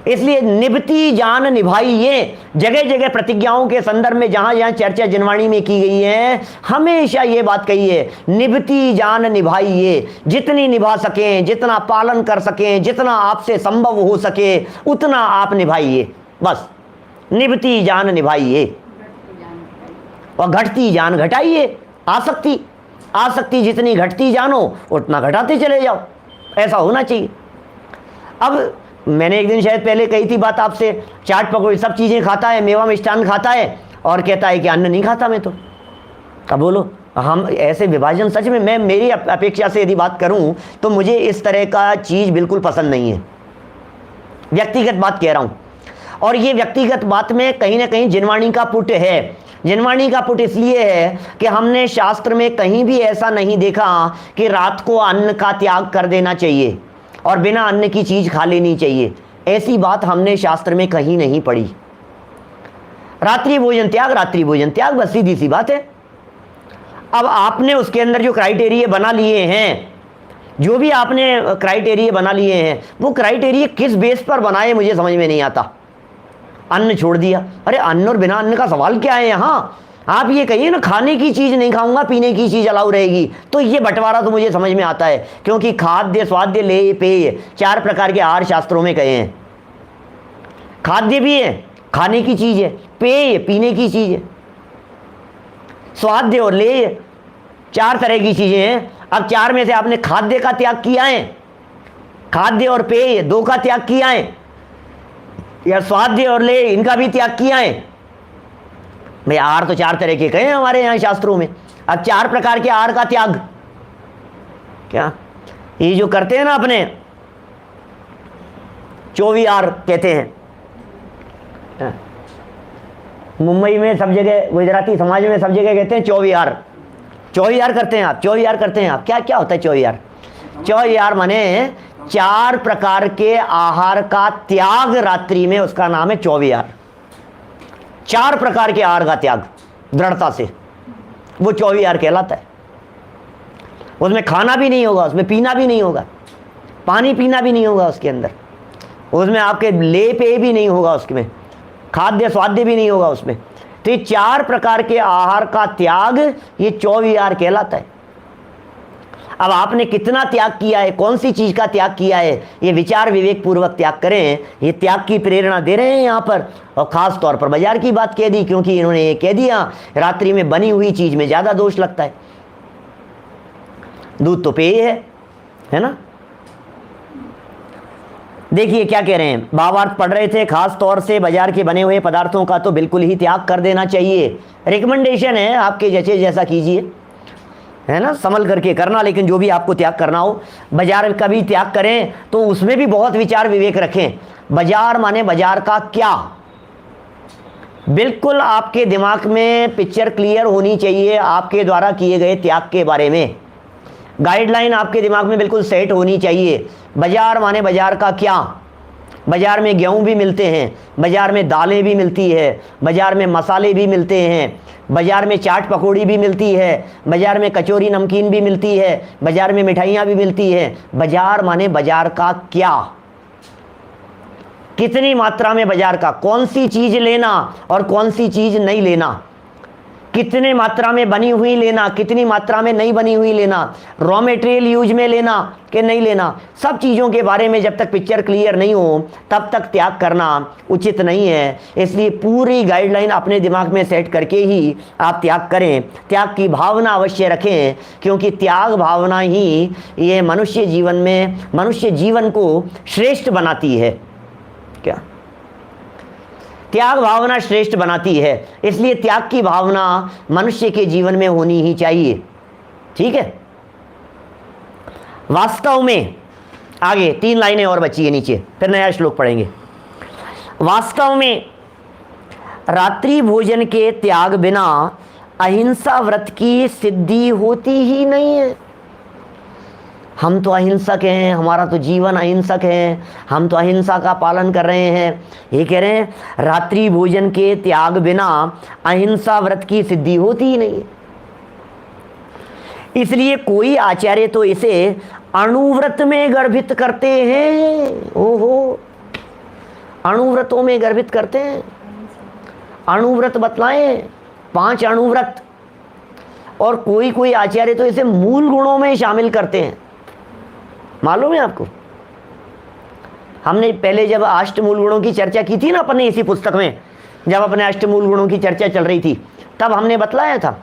S1: इसलिए निभती जान निभाइए। जगह जगह प्रतिज्ञाओं के संदर्भ में जहां जहां चर्चा जिनवाणी में की गई है, हमेशा ये बात कही है, निभती जान निभाइए। जितनी निभा सकें, जितना पालन कर सकें, जितना आपसे संभव हो सके उतना आप निभाइए। बस निभती जान निभाइए और घटती जान घटाइए। आसक्ति जितनी घटती जानो उतना घटाते चले जाओ, ऐसा होना चाहिए। अब मैंने एक दिन शायद पहले कही थी बात आपसे, चाट पकौड़ी सब चीज़ें खाता है, मेवा मिष्ठान खाता है और कहता है कि अन्न नहीं खाता मैं तो। अब बोलो, हम ऐसे विभाजन सच में, मैं मेरी अपेक्षा से यदि बात करूं तो मुझे इस तरह का चीज़ बिल्कुल पसंद नहीं है, व्यक्तिगत बात कह रहा हूं। और ये व्यक्तिगत बात में कहीं ना कहीं जिनवाणी का पुट है। जिनवाणी का पुट इसलिए है कि हमने शास्त्र में कहीं भी ऐसा नहीं देखा कि रात को अन्न का त्याग कर देना चाहिए और बिना अन्न की चीज खा लेनी चाहिए। ऐसी बात हमने शास्त्र में कहीं नहीं पढ़ी। रात्रि भोजन त्याग बस सीधी सी बात है। अब आपने उसके अंदर जो क्राइटेरिया बना लिए हैं, जो भी आपने क्राइटेरिया बना लिए हैं, वो क्राइटेरिया किस बेस पर बनाए मुझे समझ में नहीं आता। अन्न छोड़ दिया, अरे अन्न और बिना अन्न का सवाल क्या है यहाँ? आप ये कहिए ना खाने की चीज नहीं खाऊंगा, पीने की चीज अलाउ रहेगी, तो ये बंटवारा तो मुझे समझ में आता है, क्योंकि खाद्य, स्वाद्य, लेय, पेय 4 प्रकार के आहार शास्त्रों में कहे हैं। खाद्य भी है, खाने की चीज है, पेय पीने की चीज है, स्वाद्य और लेय 4 तरह की चीजें हैं। अब 4 में से आपने खाद्य का त्याग किया है, खाद्य और पेय 2 का त्याग किया है, या स्वाद्य और लेय इनका भी त्याग किया है। भाई आहार तो 4 तरह के कहे हैं हमारे यहाँ शास्त्रों में। अब 4 प्रकार के आहार का त्याग क्या ये जो करते हैं ना अपने 24 आहार कहते हैं, मुंबई में सब जगह, गुजराती समाज में सब जगह कहते हैं 24 आहार। 24 आहार करते हैं आप, 24 आहार करते हैं आप। क्या क्या होता है 24 आहार? 24 आहार माने 4 प्रकार के आहार का त्याग रात्रि में, उसका नाम है 24 आहार। 4 प्रकार के आहार का त्याग दृढ़ता से, वो 24 आहार कहलाता है। उसमें खाना भी नहीं होगा, उसमें पीना भी नहीं होगा, पानी पीना भी नहीं होगा उसके अंदर, उसमें आपके ले पे भी नहीं होगा, उसमें खाद्य स्वाद्य भी नहीं होगा उसमें। तो ये 4 प्रकार के आहार का त्याग ये 24 आहार कहलाता है। अब आपने कितना त्याग किया है, कौन सी चीज का त्याग किया है, ये विचार विवेक पूर्वक त्याग करें। ये त्याग की प्रेरणा दे रहे हैं यहाँ पर, और खास तौर पर बाजार की बात कह दी, क्योंकि इन्होंने ये कह दिया रात्रि में बनी हुई चीज में ज्यादा दोष लगता है। दूध तो पेय है ना। देखिए क्या कह रहे हैं, भावार्थ पढ़ रहे थे। खास तौर से बाजार के बने हुए पदार्थों का तो बिल्कुल ही त्याग कर देना चाहिए। रिकमेंडेशन है, आपके जैसे जैसा कीजिए, है ना, संभल करके करना, लेकिन जो भी आपको त्याग करना हो। बाजार का भी त्याग करें तो उसमें भी बहुत विचार विवेक रखें। बाजार माने बाजार का क्या, बिल्कुल आपके दिमाग में पिक्चर क्लियर होनी चाहिए आपके द्वारा किए गए त्याग के बारे में। गाइडलाइन आपके दिमाग में बिल्कुल सेट होनी चाहिए। बाजार माने बाजार का क्या। बाजार में गेहूं भी मिलते हैं, बाजार में दालें भी मिलती है, बाजार में मसाले भी मिलते हैं, बाजार में चाट पकौड़ी भी मिलती है, बाजार में कचौरी नमकीन भी मिलती है, बाजार में मिठाइयाँ भी मिलती है। बाजार माने बाजार का क्या, कितनी मात्रा में बाजार का, कौन सी चीज लेना और कौन सी चीज नहीं लेना, कितने मात्रा में बनी हुई लेना, कितनी मात्रा में नहीं बनी हुई लेना, रॉ मटेरियल यूज में लेना कि नहीं लेना, सब चीज़ों के बारे में जब तक पिक्चर क्लियर नहीं हो तब तक त्याग करना उचित नहीं है। इसलिए पूरी गाइडलाइन अपने दिमाग में सेट करके ही आप त्याग करें। त्याग की भावना अवश्य रखें, क्योंकि त्याग भावना ही ये मनुष्य जीवन में, मनुष्य जीवन को श्रेष्ठ बनाती है। क्या त्याग भावना श्रेष्ठ बनाती है, इसलिए त्याग की भावना मनुष्य के जीवन में होनी ही चाहिए। ठीक है, वास्तव में आगे 3 लाइनें और बची है नीचे, फिर नया श्लोक पढ़ेंगे। वास्तव में रात्रि भोजन के त्याग बिना अहिंसा व्रत की सिद्धि होती ही नहीं है। हम तो अहिंसक हैं, हमारा तो जीवन अहिंसक है, हम तो अहिंसा का पालन कर रहे हैं। ये कह रहे हैं रात्रि भोजन के त्याग बिना अहिंसा व्रत की सिद्धि होती ही नहीं है। इसलिए कोई आचार्य तो इसे अणुव्रत में गर्भित करते हैं। ओहो, अणुव्रतों में गर्भित करते हैं। अणुव्रत बतलाएं, 5 अणुव्रत, और कोई कोई आचार्य तो इसे मूल गुणों में शामिल करते हैं। मालूम है आपको, हमने पहले जब अष्टमूल गुणों की चर्चा की थी ना अपने इसी पुस्तक में, जब अपने अष्टमूल गुणों की चर्चा चल रही थी, तब हमने बतलाया था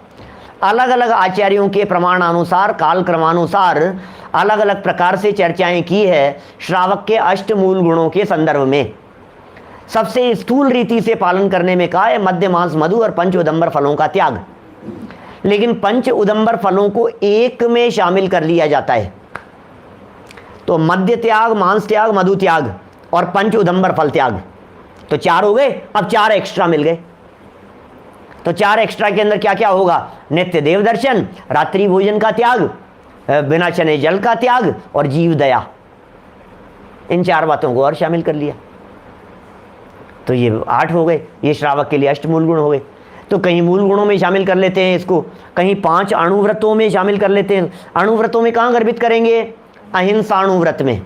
S1: अलग अलग आचार्यों के प्रमाणानुसार, काल क्रमानुसार अलग अलग प्रकार से चर्चाएं की है श्रावक के अष्टमूल गुणों के संदर्भ में। सबसे स्थूल रीति से पालन करने में कहा है मध्य मांस मधु और पंच उदंबर फलों का त्याग, लेकिन पंच उदंबर फलों को एक में शामिल कर लिया जाता है। तो मध्य त्याग, मांस त्याग, मधु त्याग और पंच उदंबर फल त्याग, तो 4 हो गए, अब 4 एक्स्ट्रा मिल गए। तो 4 एक्स्ट्रा के अंदर क्या क्या होगा? नित्य देव दर्शन, रात्रि भोजन का त्याग, बिना चने जल का त्याग और जीव दया। इन 4 बातों को और शामिल कर लिया तो ये 8 हो गए। ये श्रावक के लिए अष्टमूल गुण हो गए। तो कहीं मूल गुणों में शामिल कर लेते हैं इसको, कहीं 5 अणुव्रतों में शामिल कर लेते हैं। अणुव्रतों में कहाँ गर्भित करेंगे? अहिंसा अणुव्रत में,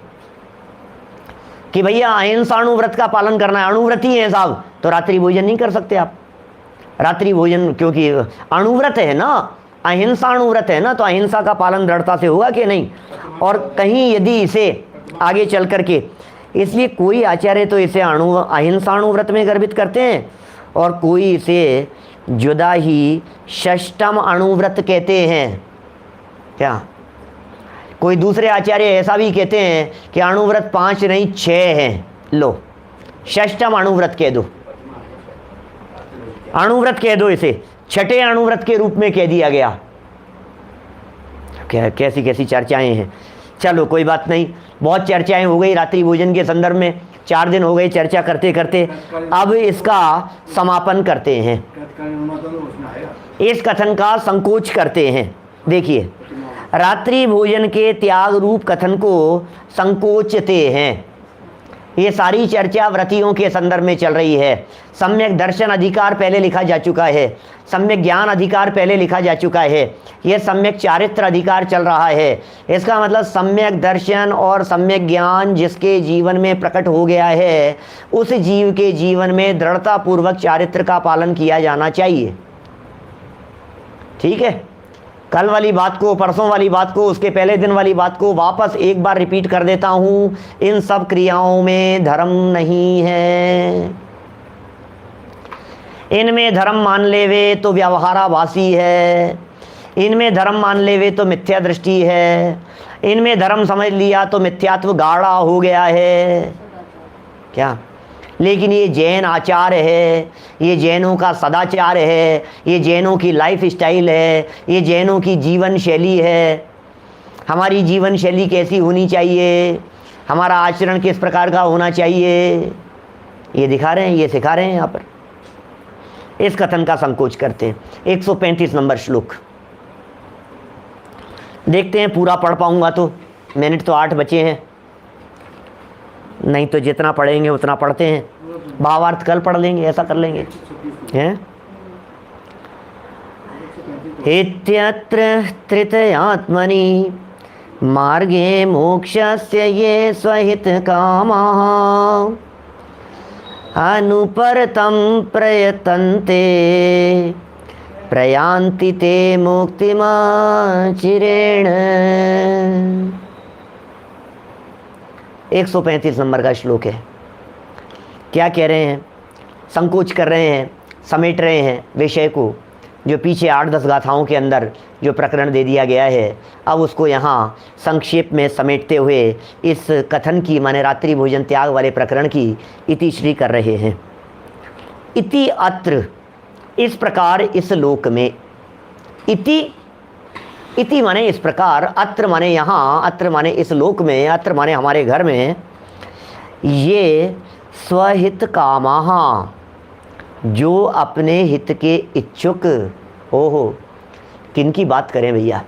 S1: कि भैया अहिंसा अणुव्रत का पालन करना है। अणुव्रती है साहब, तो रात्रि भोजन नहीं कर सकते आप। रात्रि भोजन क्योंकि अणुव्रत है ना, अहिंसा अणुव्रत है ना, तो अहिंसा का पालन दृढ़ता से होगा कि नहीं। और कहीं यदि इसे आगे चल करके, इसलिए कोई आचार्य तो इसे अहिंसा अणुव्रत में गर्भित करते हैं और कोई इसे जुदा ही षष्टम अणुव्रत कहते हैं। क्या कोई दूसरे आचार्य ऐसा भी कहते हैं कि अणुव्रत 5 नहीं 6 हैं। लो, षष्टम अणुव्रत कह दो, अणुव्रत कह दो, इसे 6ठे अणुव्रत के रूप में कह दिया गया। क्या कैसी कैसी चर्चाएं हैं। चलो कोई बात नहीं, बहुत चर्चाएं हो गई रात्रि भोजन के संदर्भ में। 4 दिन हो गए चर्चा करते करते, अब इसका समापन करते हैं, इस कथन का संकोच करते हैं। देखिए, रात्रि भोजन के त्याग रूप कथन को संकोचते हैं। ये सारी चर्चा व्रतियों के संदर्भ में चल रही है। सम्यक दर्शन अधिकार पहले लिखा जा चुका है, सम्यक ज्ञान अधिकार पहले लिखा जा चुका है, यह सम्यक चारित्र अधिकार चल रहा है। इसका मतलब सम्यक दर्शन और सम्यक ज्ञान जिसके जीवन में प्रकट हो गया है, उस जीव के जीवन में दृढ़तापूर्वक चारित्र का पालन किया जाना चाहिए। ठीक है, कल वाली बात को, परसों वाली बात को, उसके पहले दिन वाली बात को वापस एक बार रिपीट कर देता हूँ। इन सब क्रियाओं में धर्म नहीं है। इनमें धर्म मान लेवे तो व्यवहाराभासी है, इनमें धर्म मान लेवे तो मिथ्या दृष्टि है, इनमें धर्म समझ लिया तो मिथ्यात्व गाढ़ा हो गया है। क्या? लेकिन ये जैन आचार है, ये जैनों का सदाचार है, ये जैनों की लाइफ स्टाइल है, ये जैनों की जीवन शैली है। हमारी जीवन शैली कैसी होनी चाहिए, हमारा आचरण किस प्रकार का होना चाहिए, ये दिखा रहे हैं, ये सिखा रहे हैं यहाँ पर। इस कथन का संकोच करते हैं। 135 नंबर श्लोक देखते हैं, पूरा पढ़ पाऊंगा तो। मिनट तो 8 बचे हैं, नहीं तो जितना पढ़ेंगे उतना पढ़ते हैं। भावार्थ कल पढ़ लेंगे, ऐसा कर लेंगे हैं। इत्यत्र तृतीयात्मनि मार्गे मोक्षस्य ये स्वहित कामाः अनुपरतं प्रयतन्ते प्रयान्ति ते मुक्तिमाचिरेण। 135 नंबर का श्लोक है। क्या कह रहे हैं? संकोच कर रहे हैं, समेट रहे हैं विषय को, जो पीछे 8-10 गाथाओं के अंदर जो प्रकरण दे दिया गया है। अब उसको यहाँ संक्षेप में समेटते हुए इस कथन की, माने रात्रि भोजन त्याग वाले प्रकरण की इतिश्री कर रहे हैं। इति अत्र, इस प्रकार इस लोक में। इति माने इस प्रकार, अत्र माने यहाँ, अत्र माने इस लोक में, अत्र माने हमारे घर में। ये स्वहित कामाः, जो अपने हित के इच्छुक। ओहो, किन की बात करें भैया,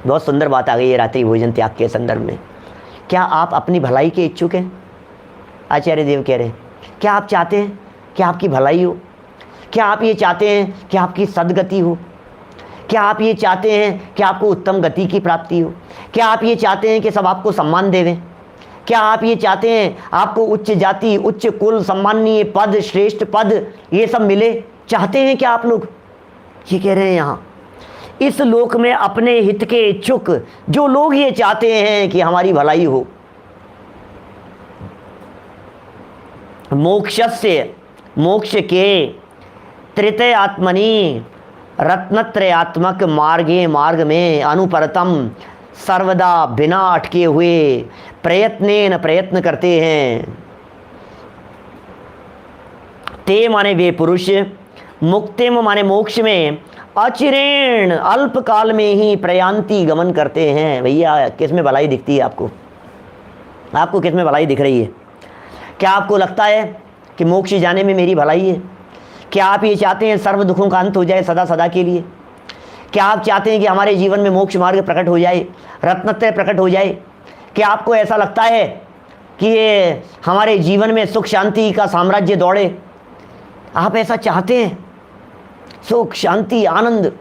S1: बहुत सुंदर बात आ गई है रात्रि भोजन त्याग के संदर्भ में। क्या आप अपनी भलाई के इच्छुक हैं? आचार्य देव कह रहे हैं, क्या आप चाहते हैं कि आपकी भलाई हो? क्या आप ये चाहते हैं कि आपकी सद्गति हो? क्या आप ये चाहते हैं कि आपको उत्तम गति की प्राप्ति हो? क्या आप ये चाहते हैं कि सब आपको सम्मान देवें? क्या आप ये चाहते हैं आपको उच्च जाति, उच्च कुल, सम्माननीय पद, श्रेष्ठ पद, ये सब मिले? चाहते हैं क्या आप लोग? ये कह रहे हैं यहाँ, इस लोक में अपने हित के इच्छुक जो लोग ये चाहते हैं कि हमारी भलाई हो। मोक्षस्य, मोक्ष के, तृतीय आत्मनि, रत्नत्रयात्मक मार्गे, मार्ग में, अनुपरतम, सर्वदा बिना अटके हुए, प्रयत्नेन, प्रयत्न करते हैं। ते माने वे पुरुष, मुक्तिम माने मोक्ष में, अचिरेण अल्प काल में ही प्रयांति गमन करते हैं। भैया किस में भलाई दिखती है आपको? आपको किस में भलाई दिख रही है? क्या आपको लगता है कि मोक्ष जाने में मेरी भलाई है? क्या आप ये चाहते हैं सर्व दुखों का अंत हो जाए सदा सदा के लिए? क्या आप चाहते हैं कि हमारे जीवन में मोक्ष मार्ग प्रकट हो जाए, रत्नत्रय प्रकट हो जाए? क्या आपको ऐसा लगता है कि ये हमारे जीवन में सुख शांति का साम्राज्य दौड़े? आप ऐसा चाहते हैं? सुख शांति आनंद,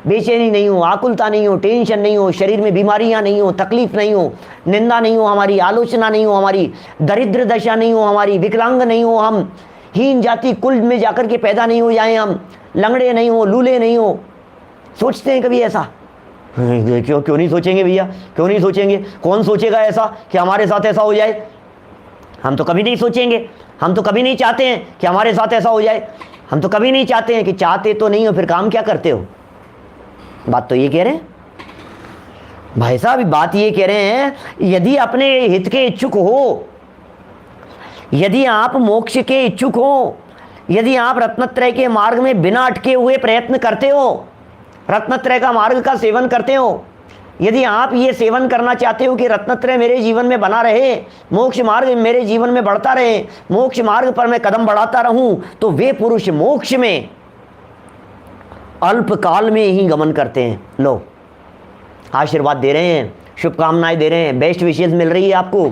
S1: बेचैनी नहीं हो, आकुलता नहीं हो, टेंशन नहीं हो, शरीर में बीमारियां नहीं हो, तकलीफ नहीं हो, निंदा नहीं हो हमारी, आलोचना नहीं हो हमारी, दरिद्र दशा नहीं हो हमारी, विकलांग नहीं हो हम, हीन जाति कुल में जाकर के पैदा नहीं हो जाए हम, लंगड़े नहीं हो, लूले नहीं हो? सोचते हैं कभी ऐसा? क्यों नहीं सोचेंगे भैया, क्यों नहीं सोचेंगे? कौन सोचेगा ऐसा कि हमारे साथ ऐसा हो जाए? हम तो कभी नहीं सोचेंगे। हम तो कभी नहीं चाहते हैं कि हमारे साथ ऐसा हो जाए। हम तो कभी नहीं चाहते हैं कि चाहते तो नहीं हो, फिर काम क्या करते हो? बात तो ये कह रहे हैं भाई साहब, बात ये कह रहे हैं, यदि अपने हित के इच्छुक हो, यदि आप मोक्ष के इच्छुक हो, यदि आप रत्नत्रय के मार्ग में बिना अटके हुए प्रयत्न करते हो, रत्नत्रय का मार्ग का सेवन करते हो, यदि आप ये सेवन करना चाहते हो कि रत्नत्रय मेरे जीवन में बना रहे, मोक्ष मार्ग मेरे जीवन में बढ़ता रहे, मोक्ष मार्ग पर मैं कदम बढ़ाता रहूं, तो वे पुरुष मोक्ष में अल्प काल में ही गमन करते हैं। लो, आशीर्वाद दे रहे हैं, शुभकामनाएं दे रहे हैं, बेस्ट विशेष मिल रही है आपको।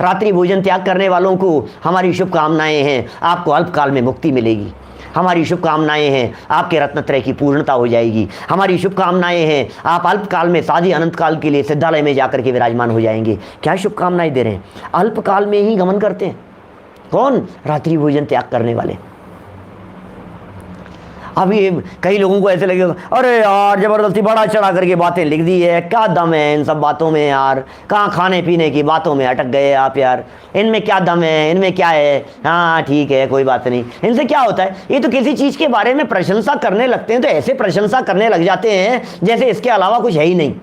S1: रात्रि भोजन त्याग करने वालों को हमारी शुभकामनाएं हैं, आपको अल्पकाल में मुक्ति मिलेगी। हमारी शुभकामनाएं हैं, आपके रत्नत्रय की पूर्णता हो जाएगी। हमारी शुभकामनाएं हैं, आप अल्पकाल में साधी अनंत काल के लिए सिद्धालय में जाकर के विराजमान हो जाएंगे। क्या शुभकामनाएं दे रहे हैं? अल्पकाल में ही गमन करते हैं। कौन? रात्रि भोजन त्याग करने वाले। अब ये कई लोगों को ऐसे लगेगा, अरे यार जबरदस्ती बड़ा चढ़ा करके बातें लिख दी है, क्या दम है इन सब बातों में यार, कहाँ खाने पीने की बातों में अटक गए आप यार, इनमें क्या दम है, इनमें क्या है? हाँ ठीक है, कोई बात नहीं, इनसे क्या होता है? ये तो किसी चीज़ के बारे में प्रशंसा करने लगते हैं तो ऐसे प्रशंसा करने लग जाते हैं जैसे इसके अलावा कुछ है ही नहीं।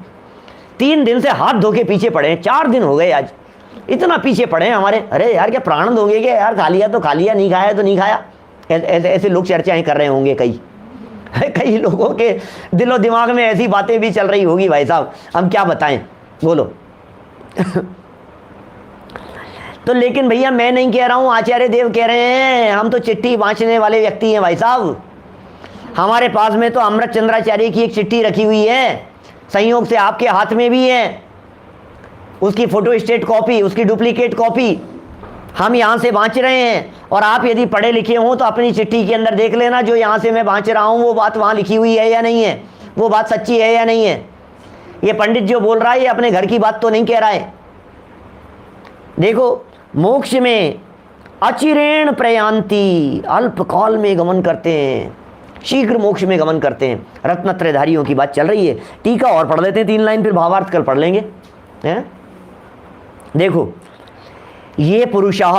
S1: 3 दिन से हाथ धो के पीछे पड़े हैं, 4 दिन हो गए आज, इतना पीछे पड़े हैं हमारे। अरे यार क्या प्राण दोगे क्या यार? खा लिया तो खा लिया, नहीं खाया तो नहीं खाया। ऐसे लोग चर्चाएं कर रहे होंगे। कई लोगों के दिलो दिमाग में ऐसी बातें भी चल रही होगी भाई साहब, हम क्या बताएं, बोलो। तो लेकिन भैया मैं नहीं कह रहा हूं, आचार्य देव कह रहे हैं, हम तो चिट्ठी बांटने वाले व्यक्ति हैं भाई साहब। हमारे पास में तो अमृत चंद्राचार्य की एक चिट्ठी रखी हुई है, संयोग से आपके हाथ में भी है, उसकी फोटो स्टेट कॉपी, उसकी डुप्लीकेट कॉपी हम यहाँ से बाँच रहे हैं। और आप यदि पढ़े लिखे हो तो अपनी चिट्ठी के अंदर देख लेना, जो यहाँ से मैं बाँच रहा हूँ वो बात वहाँ लिखी हुई है या नहीं है, वो बात सच्ची है या नहीं है। ये पंडित जो बोल रहा है ये अपने घर की बात तो नहीं कह रहा है। देखो, मोक्ष में अचिरेण प्रयांति, अल्पकाल में गमन करते हैं, शीघ्र मोक्ष में गमन करते हैं। रत्नत्रयधारियों की बात चल रही है। टीका और पढ़ लेते हैं 3 लाइन, फिर भावार्थ कल पढ़ लेंगे। हैं? देखो, ये पुरुषः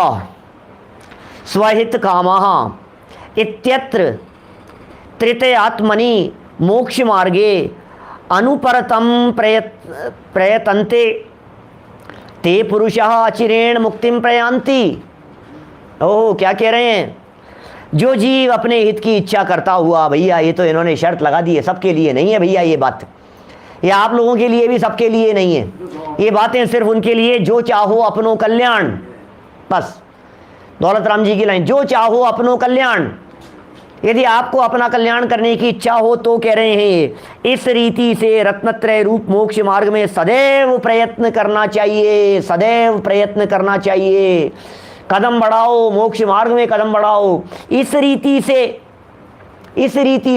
S1: स्वहित कामः इत्यत्र तृतीयात्मनि मोक्ष मार्गे अनुपरतम प्रयतन्ते ते पुरुषः अचिरेण मुक्तिम प्रयांति। ओह, क्या कह रहे हैं? जो जीव अपने हित की इच्छा करता हुआ, भैया ये तो इन्होंने शर्त लगा दी है, सबके लिए नहीं है भैया ये बात, ये आप लोगों के लिए भी सबके लिए नहीं है, ये बातें सिर्फ उनके लिए जो चाहो अपनो कल्याण। बस दौलत राम जी की लाइन, जो चाहो अपनो कल्याण। यदि आपको अपना कल्याण करने की इच्छा हो तो कह रहे हैं इस रीति से रत्नत्रय रूप मोक्ष मार्ग में सदैव प्रयत्न करना चाहिए, सदैव प्रयत्न करना चाहिए। कदम बढ़ाओ, मोक्ष मार्ग में कदम बढ़ाओ। इस रीति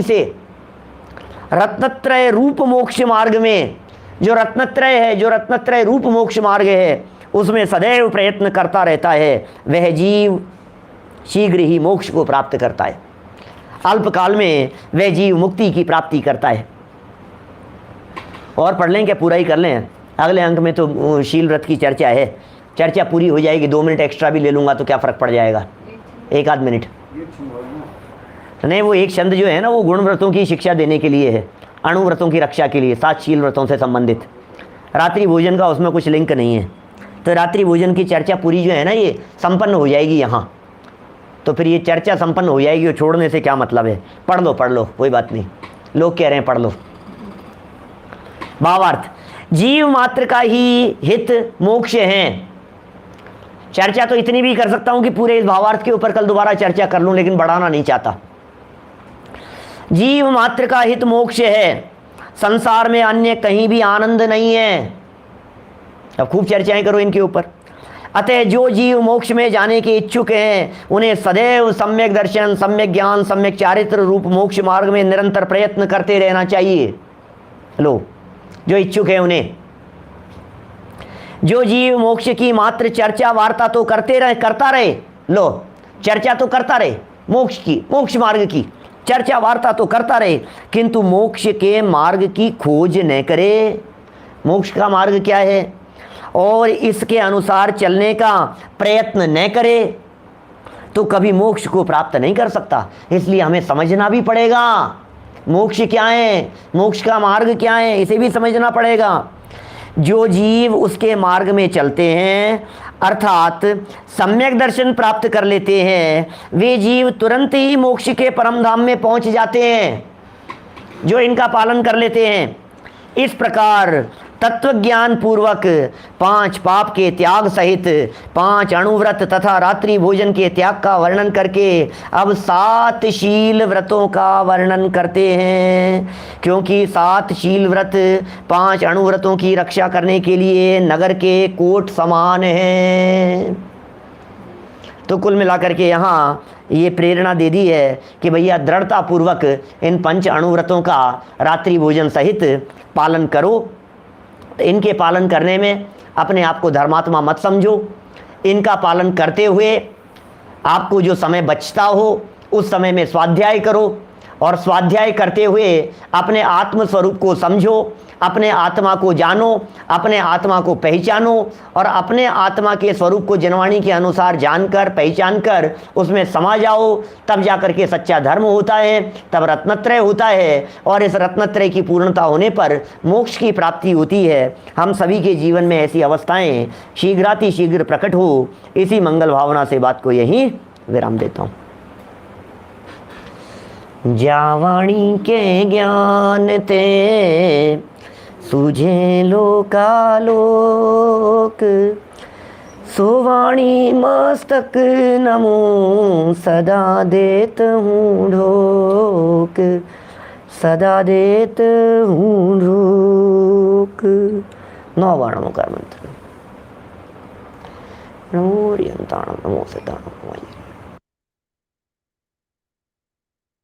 S1: से रत्नत्रय रूप मोक्ष मार्ग में, जो रत्नत्रय है, जो रत्नत्रय रूप मोक्ष मार्ग है, उसमें सदैव प्रयत्न करता रहता है, वह जीव शीघ्र ही मोक्ष को प्राप्त करता है। अल्पकाल में वह जीव मुक्ति की प्राप्ति करता है। और पढ़ लें क्या? पूरा ही कर लें। अगले अंक में तो शील व्रत की चर्चा है, चर्चा पूरी हो जाएगी। 2 मिनट एक्स्ट्रा भी ले लूँगा तो क्या फ़र्क पड़ जाएगा, 1 आध मिनट नहीं। वो एक छंद जो है ना, वो गुण व्रतों की शिक्षा देने के लिए है, अणु व्रतों की रक्षा के लिए, 7 शील व्रतों से संबंधित। रात्रि भोजन का उसमें कुछ लिंक नहीं है, तो रात्रि भोजन की चर्चा पूरी जो है ना ये संपन्न हो जाएगी यहाँ। तो फिर ये चर्चा संपन्न हो जाएगी, और छोड़ने से क्या मतलब है? पढ़ लो, कोई बात नहीं, लोग कह रहे हैं पढ़ लो। भावार्थ, जीव मात्र का ही हित मोक्ष है, चर्चा तो इतनी भी कर सकता हूं कि पूरे इस भावार्थ के ऊपर कल दोबारा चर्चा कर लूं, लेकिन बढ़ाना नहीं चाहता। जीव मात्र का हित मोक्ष है, संसार में अन्य कहीं भी आनंद नहीं है। अब खूब चर्चाएं करो इनके ऊपर। अतः जो जीव मोक्ष में जाने के इच्छुक हैं उन्हें सदैव सम्यक दर्शन, सम्यक ज्ञान, सम्यक चारित्र रूप मोक्ष मार्ग में निरंतर प्रयत्न करते रहना चाहिए। लो, जो इच्छुक है उन्हें, जो जीव मोक्ष की मात्र चर्चा वार्ता तो करता रहे, लो चर्चा तो करता रहे मोक्ष की, मोक्ष मार्ग की चर्चा वार्ता तो करता रहे, किंतु मोक्ष के मार्ग की खोज न करे। मोक्ष का मार्ग क्या है और इसके अनुसार चलने का प्रयत्न न करे तो कभी मोक्ष को प्राप्त नहीं कर सकता। इसलिए हमें समझना भी पड़ेगा मोक्ष क्या है, मोक्ष का मार्ग क्या है, इसे भी समझना पड़ेगा। जो जीव उसके मार्ग में चलते हैं अर्थात सम्यक दर्शन प्राप्त कर लेते हैं, वे जीव तुरंत ही मोक्ष के परम धाम में पहुंच जाते हैं, जो इनका पालन कर लेते हैं। इस प्रकार तत्व ज्ञान पूर्वक 5 पाप के त्याग सहित 5 अणुव्रत तथा रात्रि भोजन के त्याग का वर्णन करके अब 7 शील व्रतों का वर्णन करते हैं, क्योंकि 7 शील व्रत 5 अणुव्रतों की रक्षा करने के लिए नगर के कोट समान हैं। तो कुल मिलाकर के यहाँ ये प्रेरणा दे दी है कि भैया दृढ़ता पूर्वक इन 5 अणुव्रतों का रात्रि भोजन सहित पालन करो। तो इनके पालन करने में अपने आप को धर्मात्मा मत समझो। इनका पालन करते हुए आपको जो समय बचता हो उस समय में स्वाध्याय करो, और स्वाध्याय करते हुए अपने आत्म स्वरूप को समझो, अपने आत्मा को जानो, अपने आत्मा को पहचानो, और अपने आत्मा के स्वरूप को जनवाणी के अनुसार जानकर पहचानकर उसमें समा जाओ। तब जाकर के सच्चा धर्म होता है, तब रत्नत्रय होता है, और इस रत्नत्रय की पूर्णता होने पर मोक्ष की प्राप्ति होती है। हम सभी के जीवन में ऐसी अवस्थाएं शीघ्रातिशीघ्र प्रकट हो, इसी मंगल भावना से बात को यहीं विराम देता हूँ। जावाणी के ज्ञान ते सूझे लोकालोक, सोवाणी मस्तक नमो सदा देत हूँ ढोक, सदा देत हूँ ढोक। 9 वर्णों का मंत्र। नमो रियंताणम नमो सिद्धाणम।